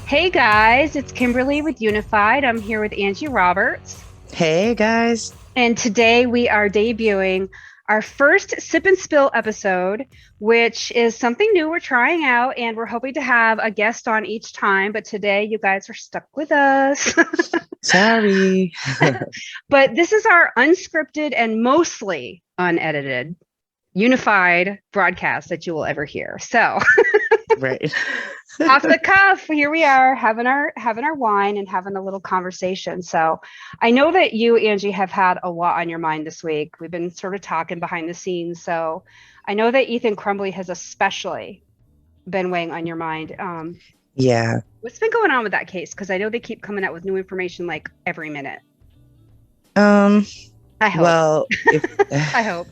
Hey guys, it's Kimberly with Unified. I'm here with Angie Roberts. Hey guys. And today we are debuting our first Sip and Spill episode, which is something new we're trying out. And we're hoping to have a guest on each time. But today you guys are stuck with us. Sorry. But this is our unscripted and mostly unedited, unified broadcast that you will ever hear. So Right. off the cuff, here we are having our wine and having a little conversation. So I know that you, Angie, have had a lot on your mind this week. We've been sort of talking behind the scenes. So I know that Ethan Crumbly has especially been weighing on your mind. Yeah. What's been going on with that case? Because I know they keep coming out with new information like every minute. Um, I hope. well, if I hope.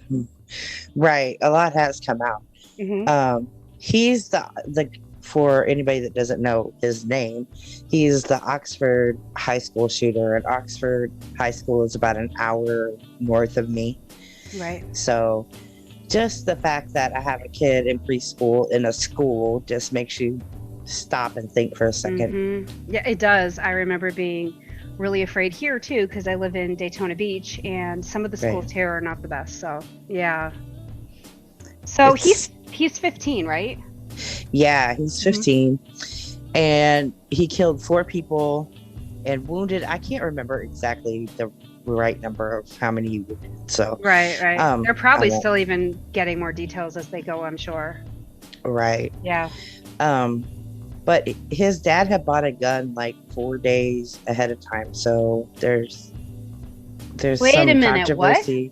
right, a lot has come out. Hmm. He's the for anybody that doesn't know his name, he's the Oxford high school shooter, and Oxford High School is about an hour north of me. Right. So just the fact that I have a kid in preschool in a school just makes you stop and think for a second. Yeah, it does. I remember being really afraid here too because I live in Daytona Beach and some of the Right. schools here are not the best. So, yeah. So It's he's 15, right? Yeah, he's Hmm. 15 and he killed four people and wounded. I can't remember exactly the right number of how many he wounded. So, Right, right. They're I probably won't. still even getting more details as they go, I'm sure. Right. Yeah. Um, but his dad had bought a gun like 4 days ahead of time. So there's Wait a some minute. What? controversy.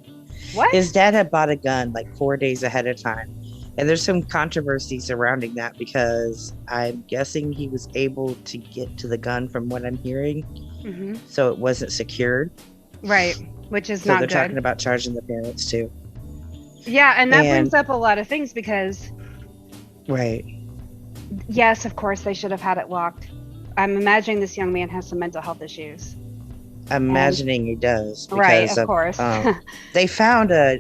What? His dad had bought a gun like 4 days ahead of time. And there's some controversy surrounding that because I'm guessing he was able to get to the gun from what I'm hearing. Hmm. So it wasn't secured. Right. Which is So not they're talking good. about charging the parents too. Yeah, and that And brings up a lot of things because right. yes, of course they should have had it locked. I'm imagining this young man has some mental health issues. I'm And imagining he does right, because of of course. they found a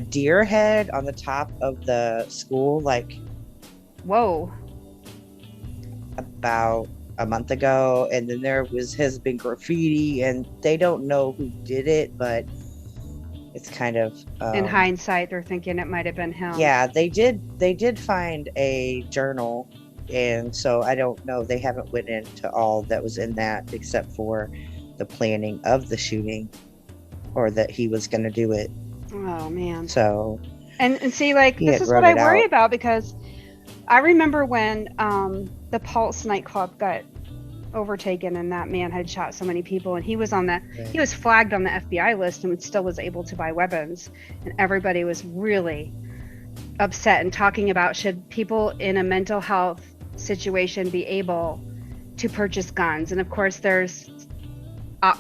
deer head on the top of the school like Whoa. about a month ago, and then there has been graffiti and they don't know who did it, but it's kind of In hindsight, they're thinking it might have been him. yeah, they did find a journal, and so I don't know, they haven't went into all that was in that except for the planning of the shooting or that he was going to do it. Oh man. So And see, like he this had is what wrote I it worry out. about because I remember when the Pulse nightclub got overtaken and that man had shot so many people and he Right. was flagged on the FBI list and still was able to buy weapons and everybody was really upset and talking about should people in a mental health situation be able to purchase guns, and of course there's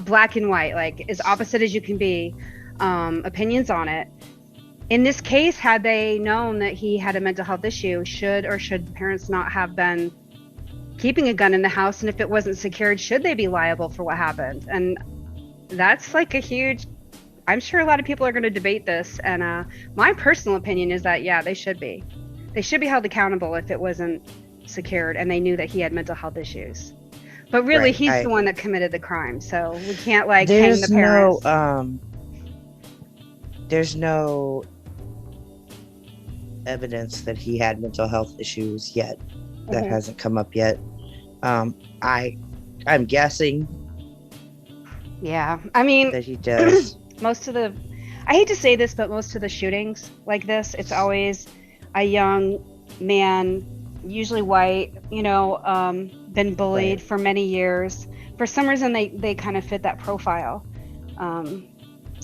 black and white, like as opposite as you can be, opinions on it. In this case, had they known that he had a mental health issue, should the parents not have been keeping a gun in the house? And if it wasn't secured, should they be liable for what happened? And that's like a huge, I'm sure a lot of people are going to debate this. And my personal opinion is that, yeah, they should be. They should be held accountable if it wasn't secured and they knew that he had mental health issues. But really, Right. he's I the one agree. that committed the crime. So we can't like hang the There's no parents. there's no evidence that he had mental health issues yet. That Mhm. hasn't come up yet. Um, I I'm guessing Yeah. I mean, that he does. most of the, I hate to say this, but most of the shootings like this, it's always a young man, usually white, been bullied Right. for many years. For some reason, they kind of fit that profile, um,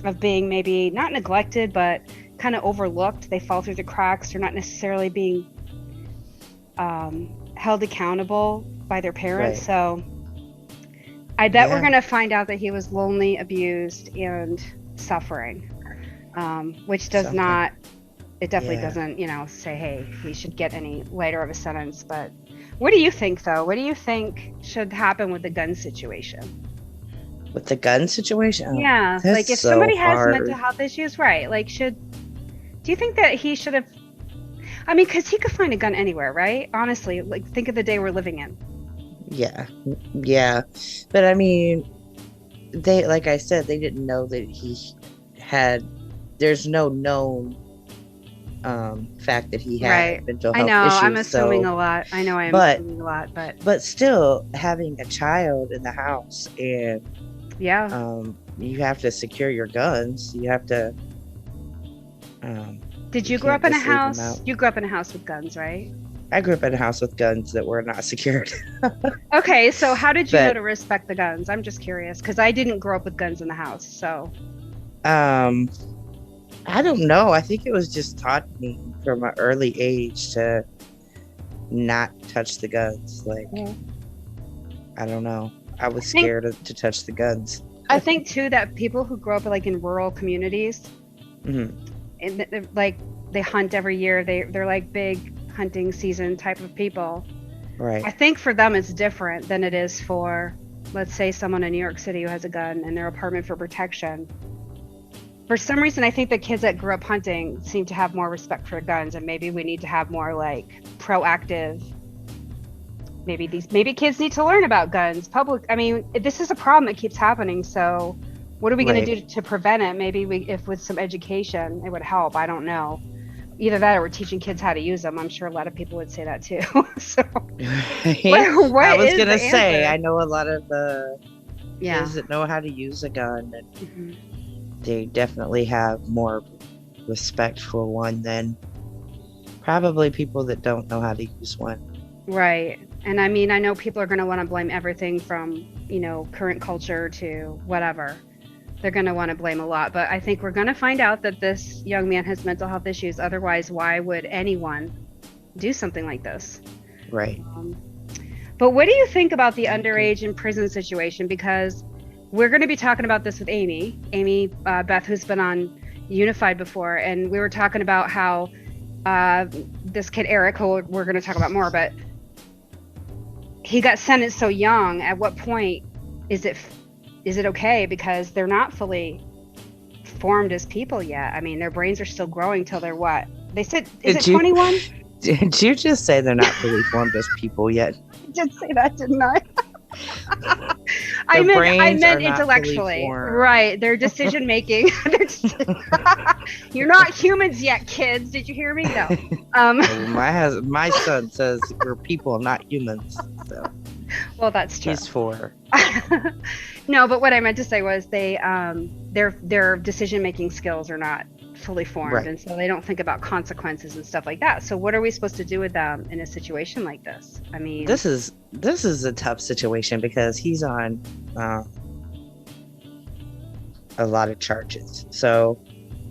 of being maybe not neglected, but kind of overlooked. They fall through the cracks. They're not necessarily being held accountable by their parents. Right. So I bet we're Yeah. going to find out that he was lonely, abused, and suffering, which does Something. not, it definitely Yeah. doesn't, say, hey, he should get any lighter of a sentence. But what do you think, though? What do you think should happen with the gun situation? With the gun situation, oh, Yeah, that's like if so somebody has mental hard. health issues, right? Like, do you think that he should have? I mean, because he could find a gun anywhere, right? Honestly, like think of the day we're living in. Yeah. Yeah. But I mean, they, like I said, they didn't know that he had, there's no known fact that he had Right. mental I know. health I'm issues. assuming So, a lot. I know I am but assuming a lot, but still having a child in the house, and yeah. you have to secure your guns. You have to, Did you you grow can't up in a just leave them house? out. You grew up in a house with guns, right? I grew up in a house with guns that were not secured. Okay, so how did you know But to respect the guns? I'm just curious because I didn't grow up with guns in the house. So, um I don't know. I think it was just taught me from an early age to not touch the guns. Like, yeah. I don't know. I was I think scared to touch the guns. I think too that people who grow up like in rural communities Hmm. and like they hunt every year. They're like big hunting season type of people. I Right. think for them it's different than it is for, let's say, someone in New York City who has a gun in their apartment for protection. For some reason, I think the kids that grew up hunting seem to have more respect for guns, and maybe we need to have more like proactive. Maybe kids need to learn about guns. Public. I mean, this is a problem that keeps happening. So, what are we going Right. to do to prevent it? Maybe if with some education, it would help. I don't know. Either that or we're teaching kids how to use them. I'm sure a lot of people would say that too. So, I what was is the gonna say, answer? I know a lot of Yeah. kids that know how to use a gun, and Mhm. they definitely have more respect for one than probably people that don't know how to use one. Right. And I mean, I know people are going to want to blame everything from, current culture to whatever. They're going to want to blame a lot. But I think we're going to find out that this young man has mental health issues. Otherwise, why would anyone do something like this? Right. Um, but what do you think about the Okay. underage in prison situation? Because we're going to be talking about this with Amy Beth, who's been on Unified before. And we were talking about how uh, this kid, Eric, who we're going to talk about more, but he got sentenced so young. At what point is it okay because they're not fully formed as people yet? I mean, their brains are still growing till they're what? They said, is it Did you 21? did you just say they're not fully formed as people yet? I did say that, didn't I? I Their meant I brains are meant not fully intellectually. formed. Right. Their decision making. You're not humans yet, kids. Did you hear me? No. Um, Well, my son says we're people, not humans. So well, that's true. he's 4. No, but what I meant to say was their decision making skills are not fully formed, Right. and so they don't think about consequences and stuff like that. So what are we supposed to do with them in a situation like this? I mean, This is a tough situation because he's on uh, a lot of charges. So,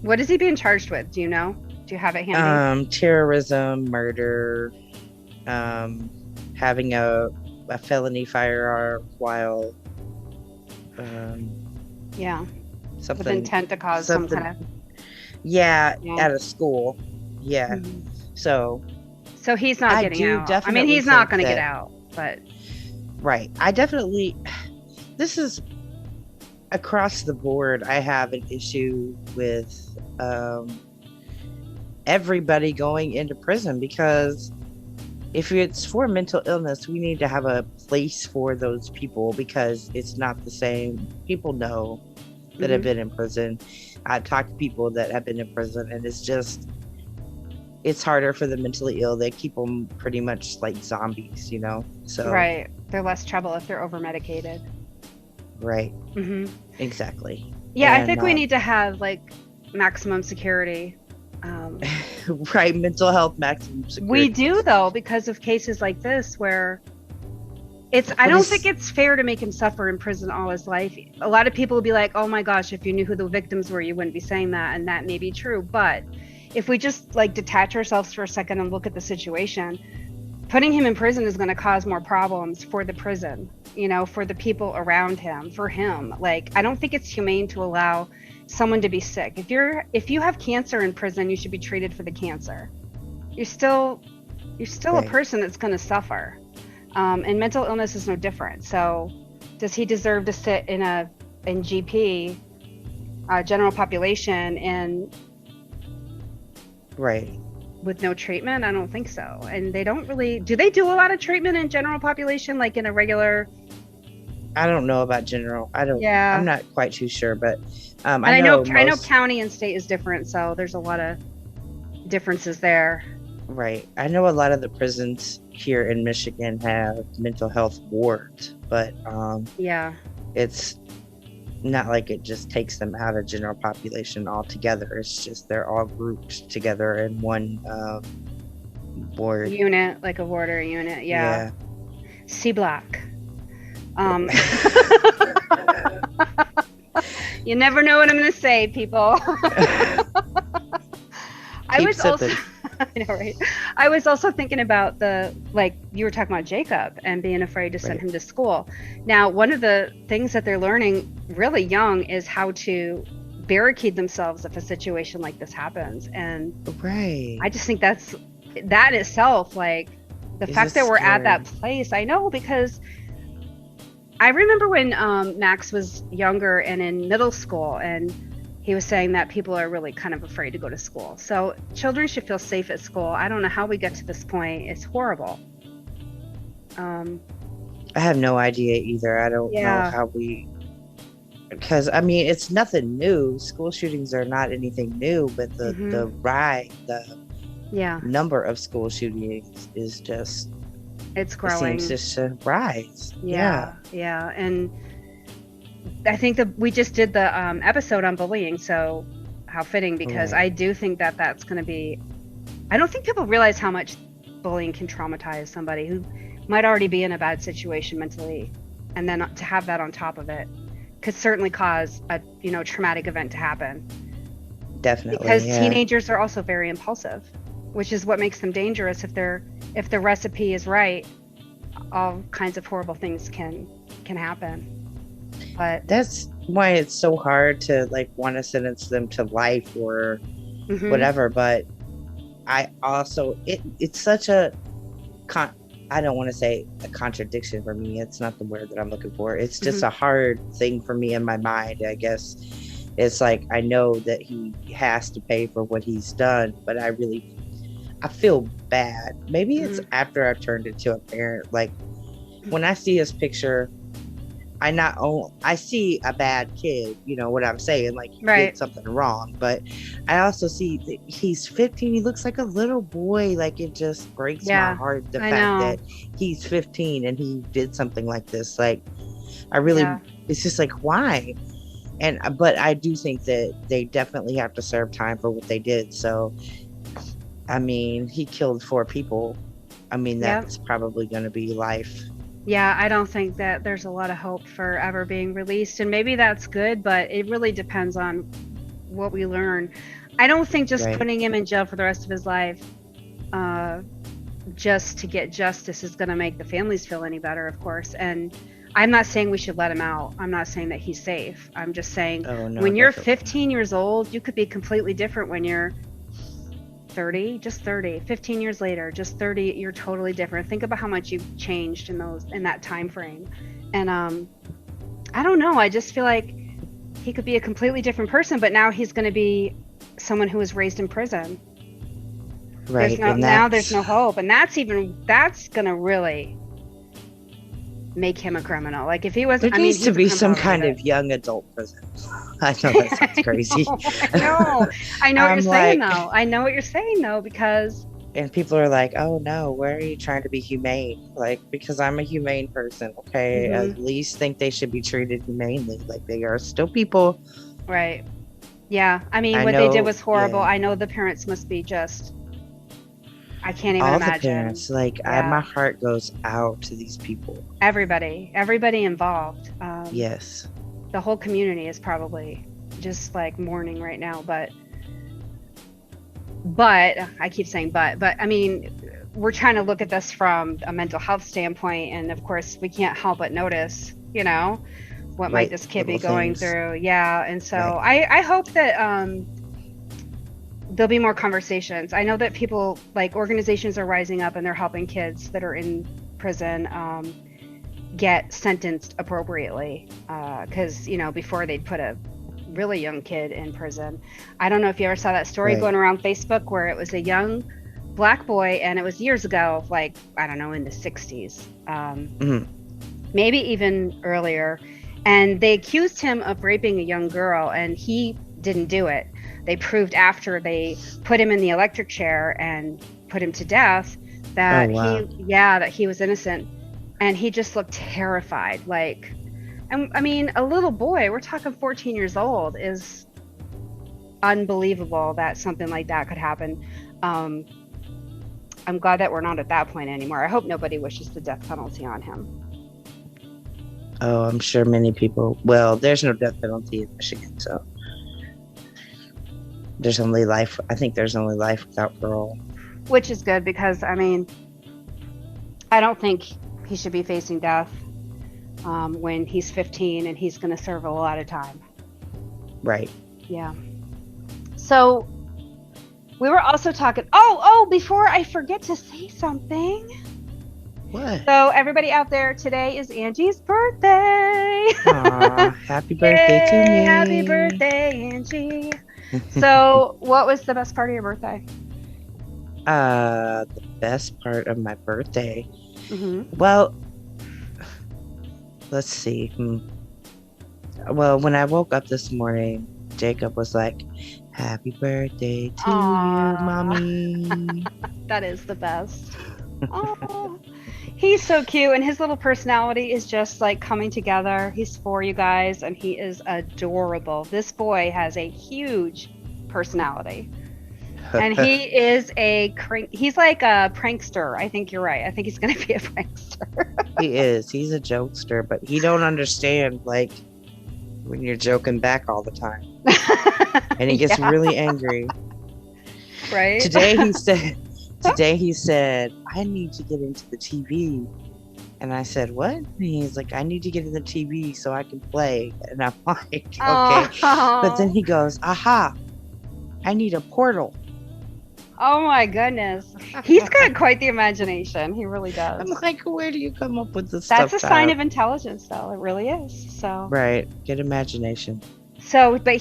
what is he being charged with? Do you know? Do you have it handy? terrorism, murder, um, having a felony firearm while um, Yeah, with something intent to cause some something kind of yeah, yeah. at a school. Yeah. Mhm. So So he's not I getting do out. I mean, definitely he's not think going to get that, out, but right. I definitely, this is across the board. I have an issue with everybody going into prison because if it's for mental illness, we need to have a place for those people because it's not the same. People know that have mhm. been in prison. I've talked to people that have been in prison, and it's harder for the mentally ill. They keep them pretty much like zombies, So, Right. They're less trouble if they're over medicated. right, Hmm. exactly. Yeah, I And think we need to have like maximum security. Um, right, mental health maximum we security. do though because of cases like this where I Well, don't think this it's fair to make him suffer in prison all his life. A lot of people will be like, "Oh my gosh, if you knew who the victims were, you wouldn't be saying that," and that may be true, but if we just like detach ourselves for a second and look at the situation, putting him in prison is going to cause more problems for the prison, for the people around him, for him. Like, I don't think it's humane to allow someone to be sick. If you have cancer in prison, you should be treated for the cancer. You're still a right. person that's going to suffer. And mental illness is no different. So does he deserve to sit in GP, general population, and Right. with no treatment? I don't think so. And they don't really, do they do a lot of treatment in general population, like in a regular? I don't know about general. I'm Yeah. not quite too sure, but I And know I know most. county and state is different, so there's a lot of differences there. Right. I know a lot of the prisons here in Michigan have mental health wards, but Yeah. it's not like it just takes them out of general population altogether. It's just they're all grouped together in one ward. Unit, like a warder unit. Yeah. Yeah. C block. Um, you never know what I'm going to say, people. I Keep was also, sipping. I know, right? I was also thinking about like you were talking about Jacob and being afraid to send Right. him to school. Now, one of the things that they're learning really young is how to barricade themselves if a situation like this happens. And Right. I just think that itself, like the Is fact this that we're at that scary? place, I know because I remember when Max was younger and in middle school, and he was saying that people are really kind of afraid to go to school. So children should feel safe at school. I don't know how we get to this point. It's horrible. Um, I have no idea either. I don't know yeah. how we, because I mean, it's nothing new. School shootings are not anything new, but Hmm. the Yeah. number of school shootings is just, It's it seems growing. just to rise. Yeah. Yeah. Yeah. And I think that we just did the episode on bullying. So how fitting, because Right. I do think that that's going to be, I don't think people realize how much bullying can traumatize somebody who might already be in a bad situation mentally, and then to have that on top of it could certainly cause a traumatic event to happen, Definitely. because Yeah. teenagers are also very impulsive, which is what makes them dangerous. If the recipe is right, all kinds of horrible things can happen. But That's why it's so hard to like want to sentence them to life or mhm, whatever. But I also, it's such a con I don't want to say a contradiction for me. It's not the word that I'm looking for. It's just mhm, a hard thing for me in my mind, I guess. It's like I know that he has to pay for what he's done, but I feel bad. Maybe it's mhm, after I've turned into a parent. Like when I see his picture, I see a bad kid, you know what I'm saying, like he did right, something wrong, but I also see that he's 15, he looks like a little boy. Like it just breaks my yeah, heart the I fact know, that he's 15 and he did something like this. Like I really, yeah, it's just like why? And but I do think that they definitely have to serve time for what they did. So I mean, he killed 4 people. I mean, yeah. that's probably going to be life. Yeah, I don't think that there's a lot of hope for ever being released, and maybe that's good, but it really depends on what we learn. I don't think just Right. putting him in jail for the rest of his life, uh, just to get justice, is going to make the families feel any better, of course. And I'm not saying we should let him out. I'm not saying that he's safe. I'm just saying Oh no, when you're definitely not. 15 years old, you could be completely different when you're 30, just 30, 15 years later, just 30, you're totally different. Think about how much you've changed in that time frame. And I don't know, I just feel like he could be a completely different person, but now he's going to be someone who was raised in prison. Right. And There's that's, no hope, and that's going to really make him a criminal. Like if he was, there I mean, needs to he's a be criminal some already, kind but of young adult prison. I know that sounds crazy. I know. I know what you're I'm saying like, though. I know what you're saying though, because and people are like, oh no, where are you trying to be humane? Like, because I'm a humane person, okay? mhm, At least think they should be treated humanely. Like, they are still people. right. Yeah, I mean, I what they did know, was horrible. yeah. I know the parents must be just, I can't even All the imagine. parents, like, my Yeah, heart goes out to these people. everybody involved. Yes. The whole community is probably just like mourning right now. But I keep saying but I mean, we're trying to look at this from a mental health standpoint, and of course, we can't help but notice, what might Right. this kid be Little going things. through. Yeah, and so Right. I hope that there'll be more conversations. I know that people, like organizations, are rising up and they're helping kids that are in prison get sentenced appropriately, because before they'd put a really young kid in prison. I don't know if you ever saw that story Right. going around Facebook where it was a young black boy, and it was years ago, like, I don't know, in the 60s, Mhm. maybe even earlier. And they accused him of raping a young girl, and he didn't do it. They proved after they put him in the electric chair and put him to death Oh that wow. that he was innocent. And he just looked terrified. Like, and I mean, a little boy, we're talking 14 years old, is unbelievable that something like that could happen. Um, I'm glad that we're not at that point anymore. I hope nobody wishes the death penalty on him. Oh, I'm sure many people. Well, there's no death penalty in Michigan, so there's only life. I think there's only life without parole. Which is good because, I mean, I don't think he should be facing death when he's 15 and he's going to serve a lot of time. Right. Yeah. So we were also talking. Oh, before I forget to say something. What? So everybody out there, today is Angie's birthday. Aw, happy birthday to Yay, me. happy birthday, Angie. So what was the best part of your birthday? The best part of my birthday. Mm-hmm. Well, let's see. Well, when I woke up this morning, Jacob was like, "Happy birthday to you, mommy." That is the best. Oh, he's so cute, and his little personality is just like coming together. He's for you guys, and he is adorable. This boy has a huge personality, and he is he's like a prankster. I think you're right. I think he's gonna be a prankster. He is. He's a jokester, but he don't understand like when you're joking back all the time, and he gets really angry. Right. Today he said, "I need to get into the TV." And I said, "What?" And he's like, "I need to get in the TV so I can play." And I'm like, "Okay." Oh. But then he goes, "Aha, I need a portal." Oh my goodness. He's got quite the imagination. He really does. I'm like, "Where do you come up with this That's stuff?" a sign of intelligence, though. It really is. So Right. Good imagination. So, but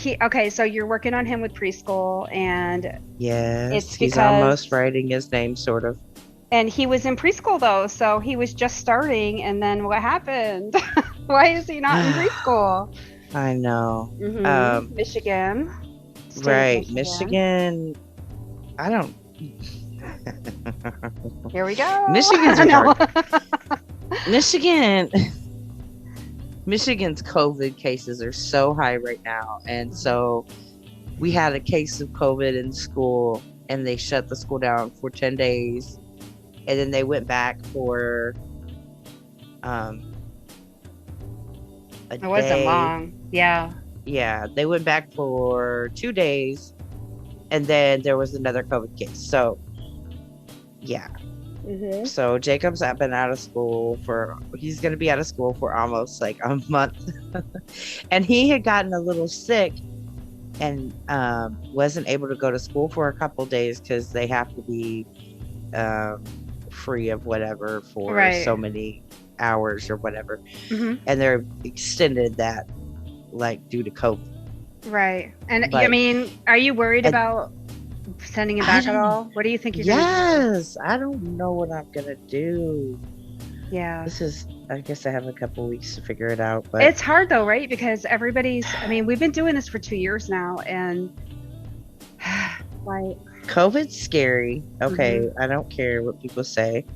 so you're working on him with preschool, and Yes. it's He's because almost writing his name, sort of. and he was in preschool though, so he was just starting, and then what happened? Why is he not in preschool? I know. Michigan. State of Right. Michigan. I don't. Here we go. Michigan's Michigan's COVID cases are so high right now, and so we had a case of COVID in school, and they shut the school down for 10 days, and then they went back for a It wasn't day. long. Yeah. Yeah, they went back for 2 days, and then there was another COVID case. So, yeah. So Jacob's been out of school he's going to be out of school for almost like a month. And he had gotten a little sick and wasn't able to go to school for a couple days because they have to be free of whatever for so many hours or whatever. And they're extended that like due to COVID. Right. And I mean, are you worried about sending him back at all? What do you think you're going to do? Yes, I don't know what I'm going to do. Yeah. I guess I have a couple weeks to figure it out. But it's hard though, right? Because we've been doing this for 2 years now, and like COVID's scary. Okay, I don't care what people say.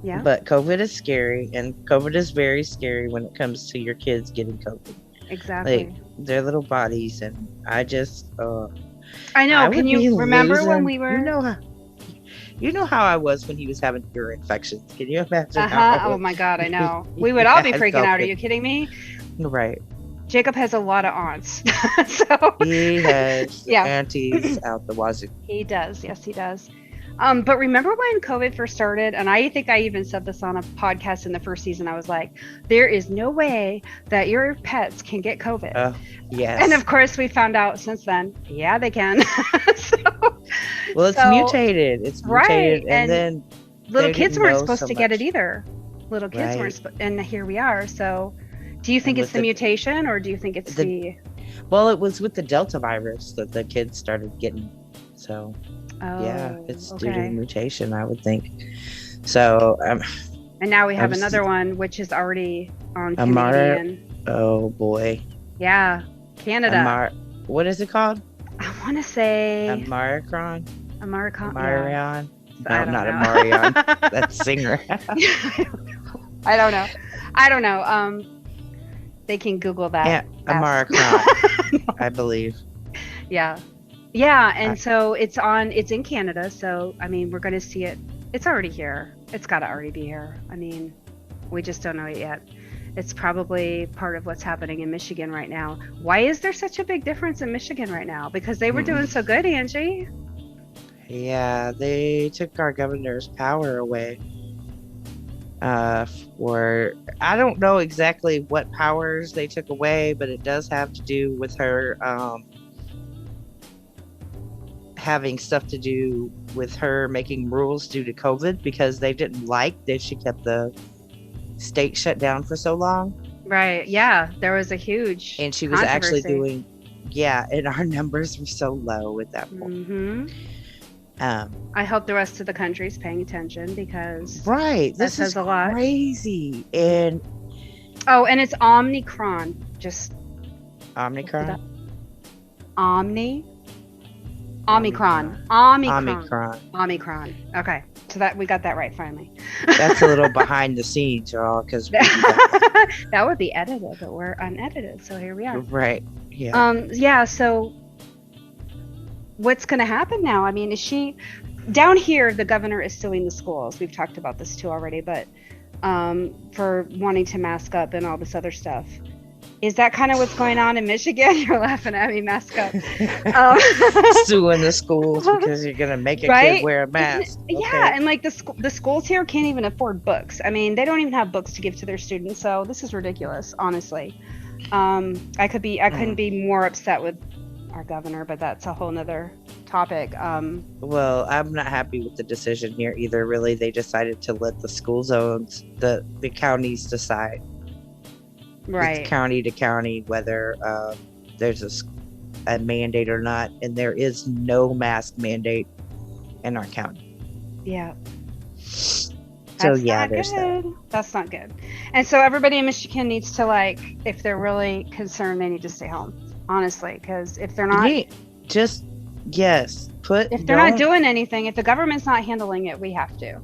Yeah. But COVID is scary, and COVID is very scary when it comes to your kids getting COVID. Exactly. Like their little bodies, and I just I know. Can you remember when we were? You know how I was when he was having ear infections. Can you imagine? Oh my God, I know. We would all be freaking out. Are you kidding me? Right. Jacob has a lot of aunts. So he has aunties out the wazoo. He does. Yes, he does. But remember when COVID first started, and I think I even said this on a podcast in the first season, I was like, there is no way that your pets can get COVID. Yes. And of course we found out since then, yeah, they can. Well, it's mutated. It's mutated. Right. And then little kids weren't supposed to get it either. Little kids weren't, and here we are. So do you think it's the mutation, or do you think it's Well, it was with the Delta virus that the kids started getting. So Yeah, Oh, it's due to the okay. mutation, I would think. So And now we have I'm another one, which is already on Amar. Canadian. Oh boy, Yeah, Canada. Amar. What is it called? I want to say Amaricron? America. Yeah, Amarion? I No, don't not know. Amarion. That's singer. Yeah, I don't know. I don't know. They can Google that. Yeah, Ask. Amaricron, I believe. Yeah. Yeah, I, and so it's in Canada, so I mean, we're going to see it. It's already here. It's got to already be here. I mean, we just don't know it yet. It's probably part of what's happening in Michigan right now. Why is there such a big difference in Michigan right now? Because they were doing so good, Angie. yeah, they took our governor's power away. For I don't know exactly what powers they took away, but it does have to do with her having stuff to do with her making rules due to COVID because they didn't like that she kept the state shut down for so long. Right. Yeah, there was a huge And she was actually controversy. doing, yeah, and our numbers were so low at that point. Mhm. Um, I hope the rest of the country's paying attention because right, that this is says a lot. crazy. And Oh, and it's Omnicron. Just looked it up. Omicron, Omni Omicron. Omicron, Omicron. Omicron. Omicron. Okay. So that we got that right finally. That's a little behind the scenes, y'all, because That would be edited, but we're unedited, so here we are. right, yeah, Yeah, so what's going to happen now? I mean, is she down here? The governor is suing the schools. We've talked about this too already, but for wanting to mask up and all this other stuff. Is that kind of what's going on in Michigan? You're laughing at me, mask up. suing the schools because you're gonna make a Right? kid wear a mask. Yeah, and like the schools here can't even afford books. I mean, they don't even have books to give to their students, so this is ridiculous, honestly. I couldn't be more upset with our governor, but that's a whole nother topic. Well, I'm not happy with the decision here either. Really, they decided to let the school zones, the counties decide. Right. It's county to county whether there's a mandate or not, and there is no mask mandate in our county. Yeah. So That's yeah, not there's that. good. That's not good. And so everybody in Michigan needs to, like, if they're really concerned, they need to stay home. Honestly, because if they're not Yeah, just yes, if they're not don't. doing anything, if the government's not handling it, we have to.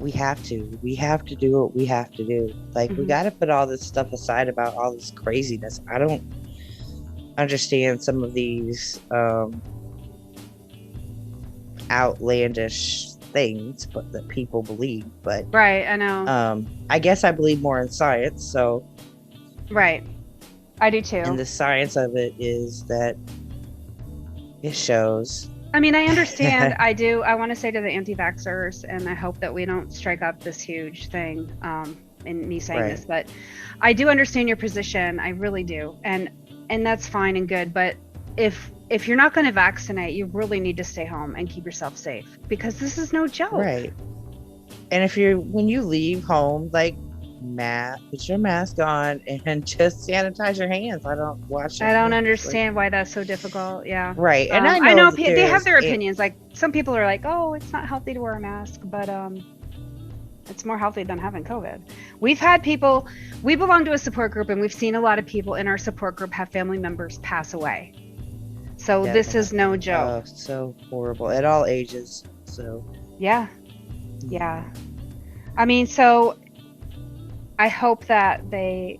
We have to. We have to do what we have to do. Like we Mhm. got to put all this stuff aside about all this craziness. I don't understand some of these outlandish things, but that people believe. But Right, I know. I guess I believe more in science. So, Right. I do and too. the science of it is that it shows. I mean, I understand. I do. I want to say to the anti-vaxxers, and I hope that we don't strike up this huge thing in me saying Right. this, but I do understand your position. I really do, and that's fine and good. But if you're not going to vaccinate, you really need to stay home and keep yourself safe because this is no joke. Right. And if you're when you leave home, like put your mask on and just sanitize your hands. I don't wash your I don't hands, understand why that's so difficult. Yeah. right. And I I know know that they have their there's opinions. Like some people are like, "Oh, it's not healthy to wear a mask," but it's more healthy than having COVID. We've had people. We belong to a support group, and we've seen a lot of people in our support group have family members pass away. So this is no joke. so horrible at all ages. So Yeah. Yeah. I mean, so I hope that they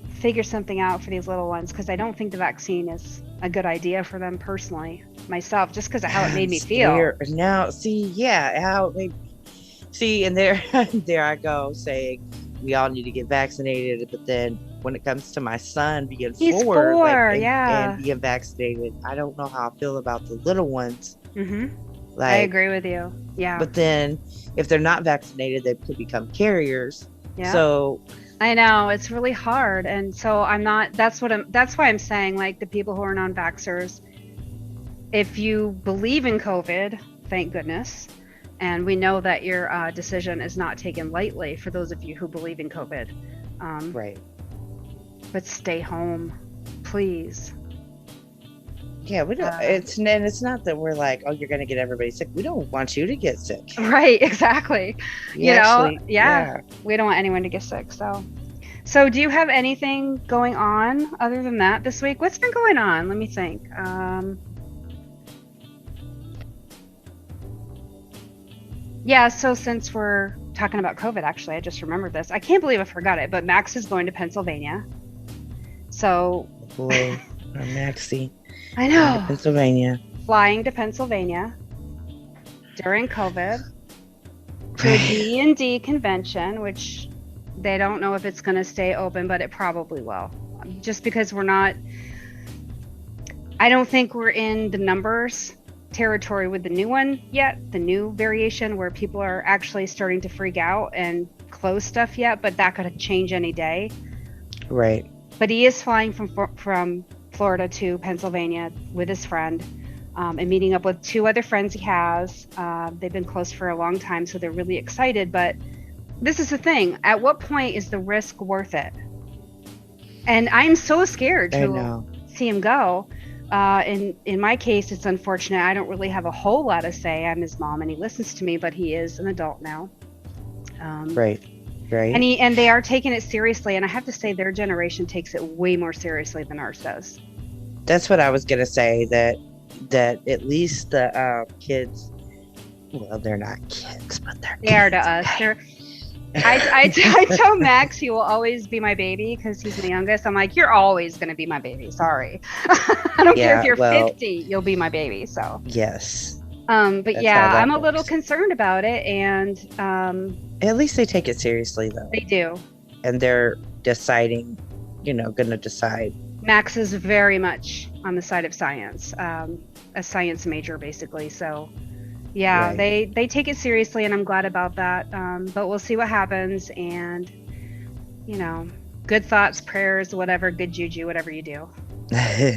figure something out for these little ones because I don't think the vaccine is a good idea for them personally, myself, just because of how it made me feel. now, see, yeah, how it made see, and there, there I go saying we all need to get vaccinated, but then when it comes to my son being He's four, like, four, and yeah. being vaccinated, I don't know how I feel about the little ones. Mm-hmm. Like, I agree with you. Yeah. but then if they're not vaccinated, they could become carriers. Yeah. So I know it's really hard, and so I'm not. That's why I'm saying, like, the people who are non-vaxxers, if you believe in COVID, thank goodness, and we know that your decision is not taken lightly for those of you who believe in COVID. right. But stay home, please. Yeah, we don't. Uh, It's not that we're like, oh, you're gonna get everybody sick. We don't want you to get sick. right, exactly. We You know, actually, yeah, yeah. we don't want anyone to get sick. So do you have anything going on other than that this week? What's been going on? Let me think. Yeah, so since we're talking about COVID, actually, I just remembered this. I can't believe I forgot it, but Max is going to Pennsylvania. So Boy, our Maxie I going to know, Pennsylvania. flying to Pennsylvania during COVID to a Right. D&D convention, which they don't know if it's going to stay open, but it probably will. Just because I don't think we're in the numbers territory with the new one yet, the new variation where people are actually starting to freak out and close stuff yet, but that could change any day. Right. But he is flying from Florida to Pennsylvania with his friend, and meeting up with two other friends he has. They've been close for a long time, so they're really excited. But this is the thing: at what point is the risk worth it? And I'm so scared I to know. see him go. In my case, it's unfortunate. I don't really have a whole lot to say. I'm his mom, and he listens to me, but he is an adult now. Right. Right. And they are taking it seriously. And I have to say, their generation takes it way more seriously than ours does. That's what I was gonna say. That at least the kids. Well, they're not kids, but they're They are to kids. us. Okay. I tell Max he will always be my baby because he's my youngest. I'm like, you're always going to be my baby. Sorry. I don't care if Yeah. you're Well. 50, you'll be my baby. So, Yes. but That's how yeah, that I'm a little works. concerned about it. And At least they take it seriously, though, they do. and they're deciding. Gonna decide. Max is very much on the side of science, a science major, basically. So, yeah, Right. they take it seriously, and I'm glad about that. But we'll see what happens. And, you know, good thoughts, prayers, whatever, good juju, whatever you do.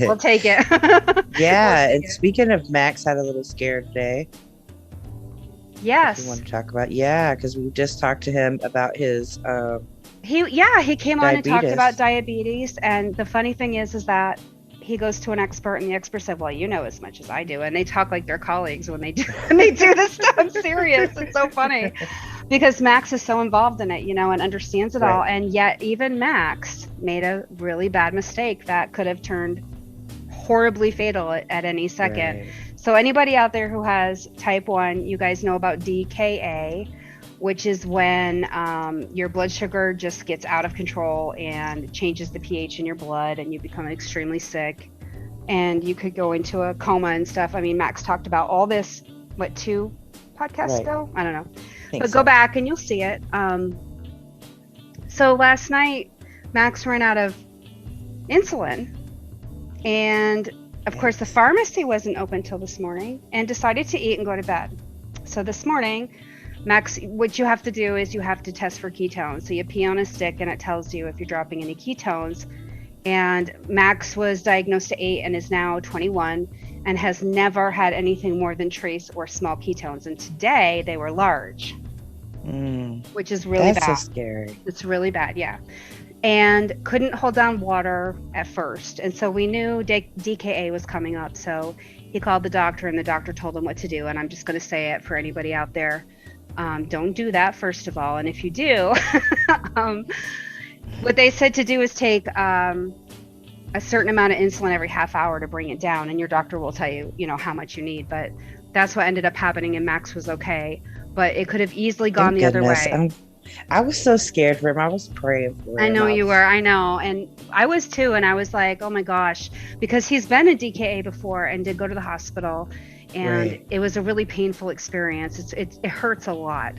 We'll take it. We'll Yeah, take and it. speaking of Max had a little scared day, if you want Yes. to talk about, yeah, because we just talked to him about his He came on and talked about diabetes. diabetes, and the funny thing is that he goes to an expert, and the expert said, "Well, you know as much as I do," and they talk like they're colleagues when they do when they do this stuff. I'm serious. It's so funny because Max is so involved in it, and understands it all, Right, and yet even Max made a really bad mistake that could have turned horribly fatal at any second. right, So anybody out there who has type 1, you guys know about DKA, which is when your blood sugar just gets out of control and changes the pH in your blood and you become extremely sick and you could go into a coma and stuff. I mean, Max talked about all this, what, 2 podcasts right. ago? I don't know. I think But go so. back and you'll see it. So last night, Max ran out of insulin. And of course, the Yikes. pharmacy wasn't open till this morning and decided to eat and go to bed. So this morning, Max, what you have to do is you have to test for ketones. So you pee on a stick and it tells you if you're dropping any ketones. And Max was diagnosed at 8 and is now 21 and has never had anything more than trace or small ketones. And today they were large, Mm, which is really that's so bad. scary. It's really bad, yeah. And couldn't hold down water at first. And so we knew DKA was coming up. So he called the doctor and the doctor told him what to do. And I'm just going to say it for anybody out there. Don't do that, first of all. And if you do, um, what they said to do is take a certain amount of insulin every half hour to bring it down. And your doctor will tell you, how much you need. But that's what ended up happening. And Max was okay. But it could have easily gone Thank the other goodness. way. I was so scared for him. I was praying for I him. know you were. I know. And I was too. And I was like, oh my gosh, because he's been in DKA before and did go to the hospital. And Right, it was a really painful experience. It hurts a lot.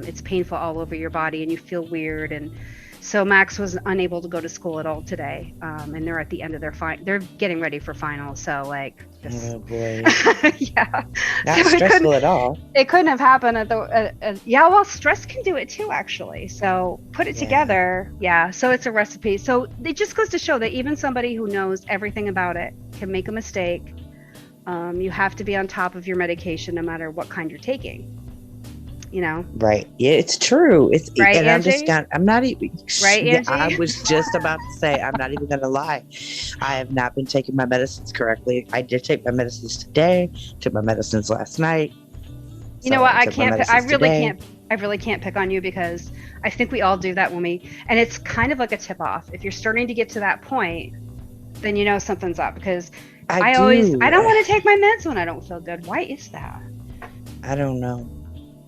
It's painful all over your body and you feel weird. And so Max was unable to go to school at all today. And they're at the end of they're getting ready for finals. So like, just, oh boy, yeah. not So stressful at all. it couldn't have happened yeah, well, stress can do it too, actually. So put it Yeah, together. Yeah. So it's a recipe. So it just goes to show that even somebody who knows everything about it can make a mistake. You have to be on top of your medication no matter what kind you're taking. you know. Right. Yeah, it's true. Right, And Angie? I'm not even, Right, yeah, I Angie? was just about to say, I'm not even going to lie. I have not been taking my medicines correctly. I did take my medicines today, took my medicines last night. You know So what? I took my I medicines really today. can't. I really can't pick on you because I think we all do that when we, and it's kind of like a tip off. If you're starting to get to that point, then you know something's up because I I do. don't want to take my meds when I don't feel good. Why is that? I don't know.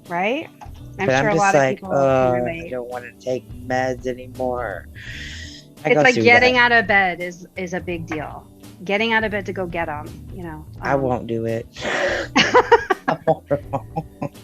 Right? I'm But sure I'm a just lot of like, people can I relate. don't want to take meds anymore. I It's go like through that. getting out of bed is a big deal. Getting out of bed to go get them, you know. I won't do it.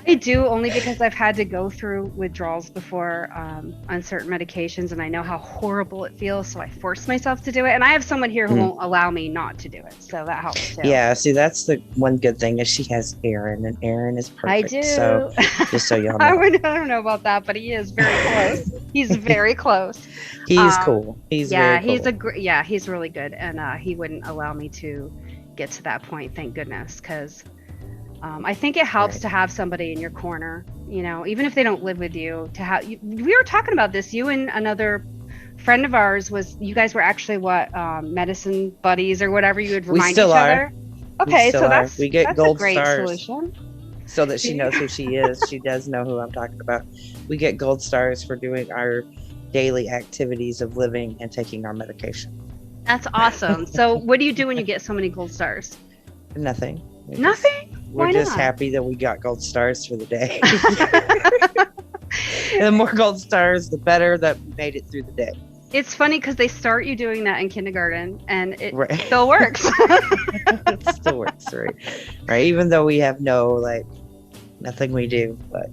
I do only because I've had to go through withdrawals before on certain medications, and I know how horrible it feels. So I force myself to do it, and I have someone here who Mm. won't allow me not to do it, so that helps too. Yeah, see, that's the one good thing is she has Aaron, and Aaron is I perfect. So, do. just so y'all know, I don't know about that, but he is very close. He's very close. he's Um, cool. He's very yeah, cool. yeah, he's really good, and he wouldn't allow me to get to that point. Thank goodness, because I think it helps Right. to have somebody in your corner, you know, even if they don't live with you, to have you. We were talking about this. You and another friend of ours you guys were actually what, medicine buddies or whatever. You would We remind still each are. other. We Okay, still so are. We get that's a gold great stars solution. so that she See? knows who she is. She does know who I'm talking about. We get gold stars for doing our daily activities of living and taking our medication. That's awesome. So what do you do when you get so many gold stars? Nothing. Nothing? We're Why just not? happy that we got gold stars for the day. And the more gold stars, the better that we made it through the day. It's funny because they start you doing that in kindergarten and it Right. still works. It still works, right? Right. Even though we have nothing we do, but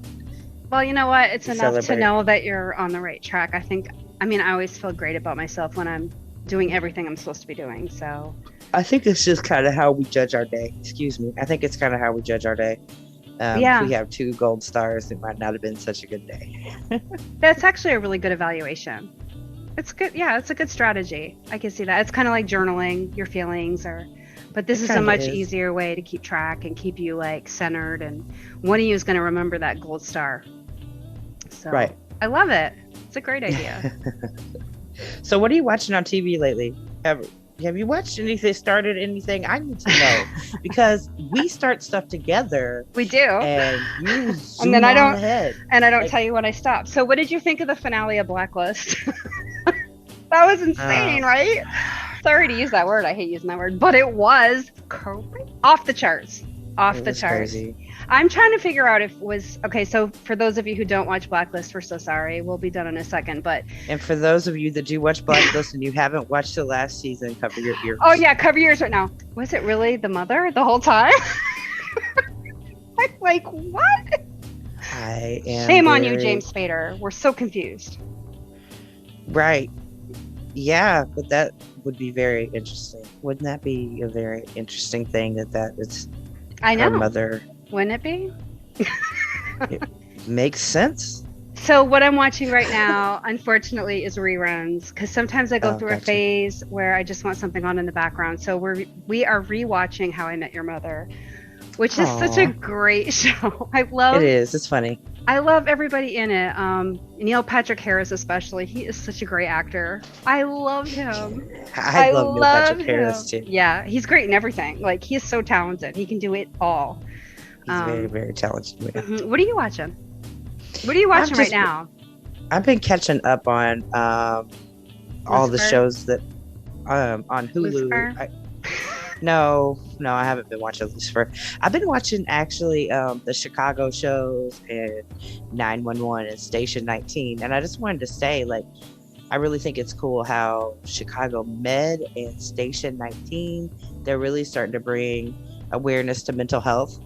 Well, you know what? It's we enough to celebrate. know that you're on the right track. I mean, I always feel great about myself when I'm doing everything I'm supposed to be doing. So I think it's just kind of how we judge our day. Excuse me. I think it's kind of how we judge our day. If yeah, we have 2 gold stars, it might not have been such a good day. that's actually a really good evaluation. It's good. Yeah, it's a good strategy. I can see that. It's kind of like journaling your feelings but this It is a kind of much is. easier way to keep track and keep you like centered. And one of you is going to remember that gold star. So Right. I love it. It's a great idea. So, what are you watching on TV lately? Have you watched anything? Started anything? I need to know because we start stuff together, We do. and you And then zoom on ahead. I don't Like, tell you when I stop. So what did you think of the finale of Blacklist? That was uh, insane, right? Sorry to use that word. I hate using that word, but it was off the charts. Off it the was charts. crazy. I'm trying to figure out if it was okay. So for those of you who don't watch Blacklist, we're so sorry. We'll be done in a second. But And for those of you that do watch Blacklist and you haven't watched the last season, cover your ears. oh yeah, cover yours right now. Was it really the mother the whole time? I'm like, what? I am Shame on you, very James Spader. We're so confused. right. Yeah, but that would be very interesting. Wouldn't that be a very interesting thing that is I her know. mother? Wouldn't it be? It makes sense. So what I'm watching right now, unfortunately, is reruns because sometimes I go Oh, through a gotcha. phase where I just want something on in the background. So we are rewatching How I Met Your Mother, which is such a Aw, great show. it is. It's funny. I love everybody in it. Neil Patrick Harris especially. He is such a great actor. I love him. I I love Neil love Patrick him. Harris too. Yeah, he's great in everything. Like he is so talented. He can do it all. He's very, Um, very talented man. What are you watching? What are you I've watching right just now? I've been catching up on all the Lucifer? shows that on Hulu. Lucifer? No, I haven't been watching Lucifer. I've been watching actually the Chicago shows and 911 and Station 19. And I just wanted to say, like, I really think it's cool how Chicago Med and Station 19, they're really starting to bring awareness to mental health.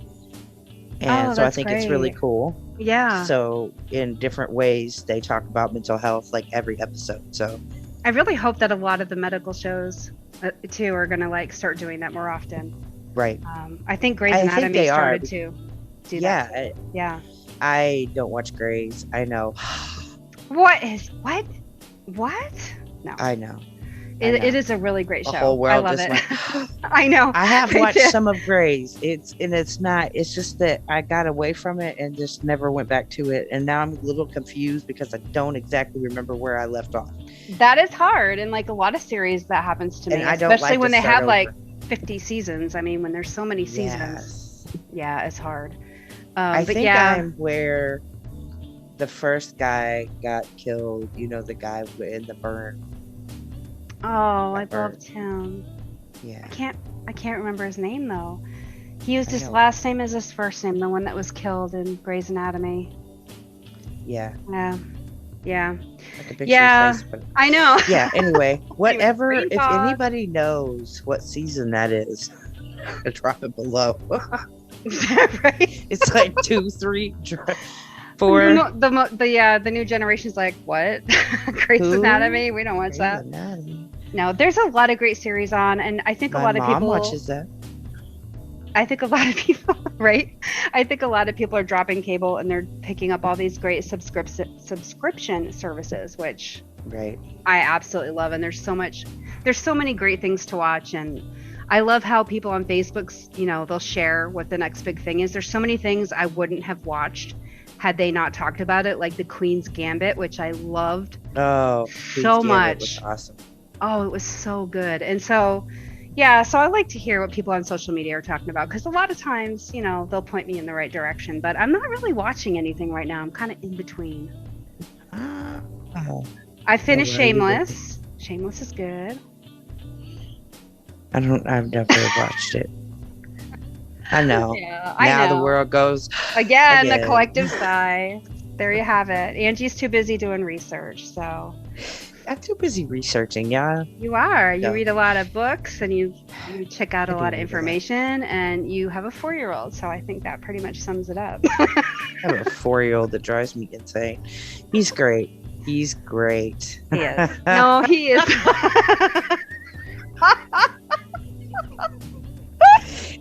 And Oh, so I that's think it's really great. cool. Yeah. So in different ways, they talk about mental health like every episode. So I really hope that a lot of the medical shows too are going to like start doing that more often. right. I think Grey's I think Anatomy they are. started to do Yeah, that too. Yeah. I don't watch Grays. I know. What is what? What? No. I know. I It know. is a really great The show. whole I world love just it. went. I know. I have Me watched too. some of Grey's. It's not. It's just that I got away from it and just never went back to it. And now I'm a little confused because I don't exactly remember where I left off. That is hard. And like a lot of series that happens to And me, I don't especially like to when they start have like over. 50 seasons. I mean, when there's so many seasons, Yes. yeah, it's hard. I But think yeah. I'm where the first guy got killed. You know, the guy in the burn. Oh, I Got loved burnt. him. I Yeah. can't I can't remember his name though. He used I his know. last name as his first name, the one that was killed in Grey's Anatomy. Yeah. Yeah. Yeah. I can picture his Yeah. face, but I know. yeah. Anyway, He was whatever. green If dog. anybody knows what season that is, drop it below. Right? It's like two, three, No, four. no, the new generation's like, what? Grey's Who? Anatomy? We don't watch Grey's that. Anatomy. No, there's a lot of great series on, and My mom watches that. I think a lot of people, right? I think a lot of people are dropping cable and they're picking up all these great subscription services, which Right. I absolutely love. And there's so many great things to watch. And I love how people on Facebook, they'll share what the next big thing is. There's so many things I wouldn't have watched had they not talked about it, like the Queen's Gambit, which I loved Oh, Queen's so Gambit was much. awesome. Oh, it was so good. And so, yeah, so I like to hear what people on social media are talking about because a lot of times, they'll point me in the right direction, but I'm not really watching anything right now. I'm kind of in between. Oh, I well, finished what are you looking? Shameless. Shameless is good. I've never watched it. I know. Yeah, I Now the know. world goes Again, the again. collective sigh. There you have it. Angie's too busy doing research, so I'm too busy researching. Yeah. you are. You No, read a lot of books and you check out I a do lot of read a lot. information and you have a 4-year-old, so I think that pretty much sums it up. I have a 4-year-old that drives me insane. He's great. He's great. He is. No, he is.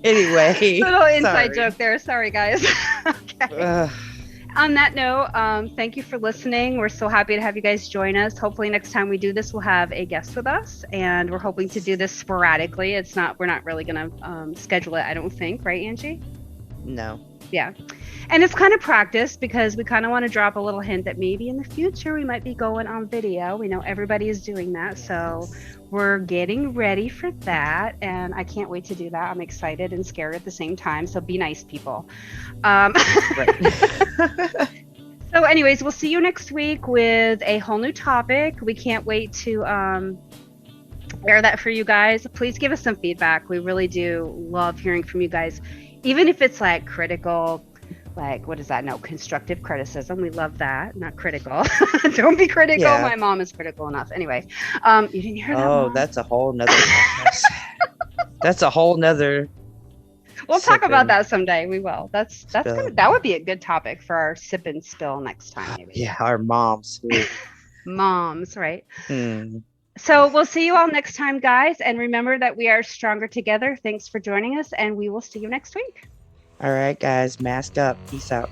Anyway, Little inside sorry. joke there. Sorry, guys. Okay. Ugh, On that note, thank you for listening. We're so happy to have you guys join us. Hopefully, next time we do this, we'll have a guest with us, and we're hoping to do this sporadically. We're not really going to schedule it, I don't think, right, Angie? no. Yeah. And it's kind of practice because we kind of want to drop a little hint that maybe in the future we might be going on video. We know everybody is doing that. So Yes. we're getting ready for that. And I can't wait to do that. I'm excited and scared at the same time. So be nice, people. Um, Right. so, anyways, we'll see you next week with a whole new topic. We can't wait to air that for you guys. Please give us some feedback. We really do love hearing from you guys, even if it's like critical, like what is that? No, constructive criticism. We love that. Not critical. Don't be critical. Yeah. My mom is critical enough. Anyway, you didn't hear that, Oh, Mom? that's a whole nother podcast. That's a whole nother We'll talk about sipping that someday. We will. spill. That would be a good topic for our sip and spill next time, maybe. Yeah, our moms. Ooh. Moms, right? Hmm. So we'll see you all next time, guys. And remember that we are stronger together. Thanks for joining us, and we will see you next week. All right, guys, mask up. Peace out.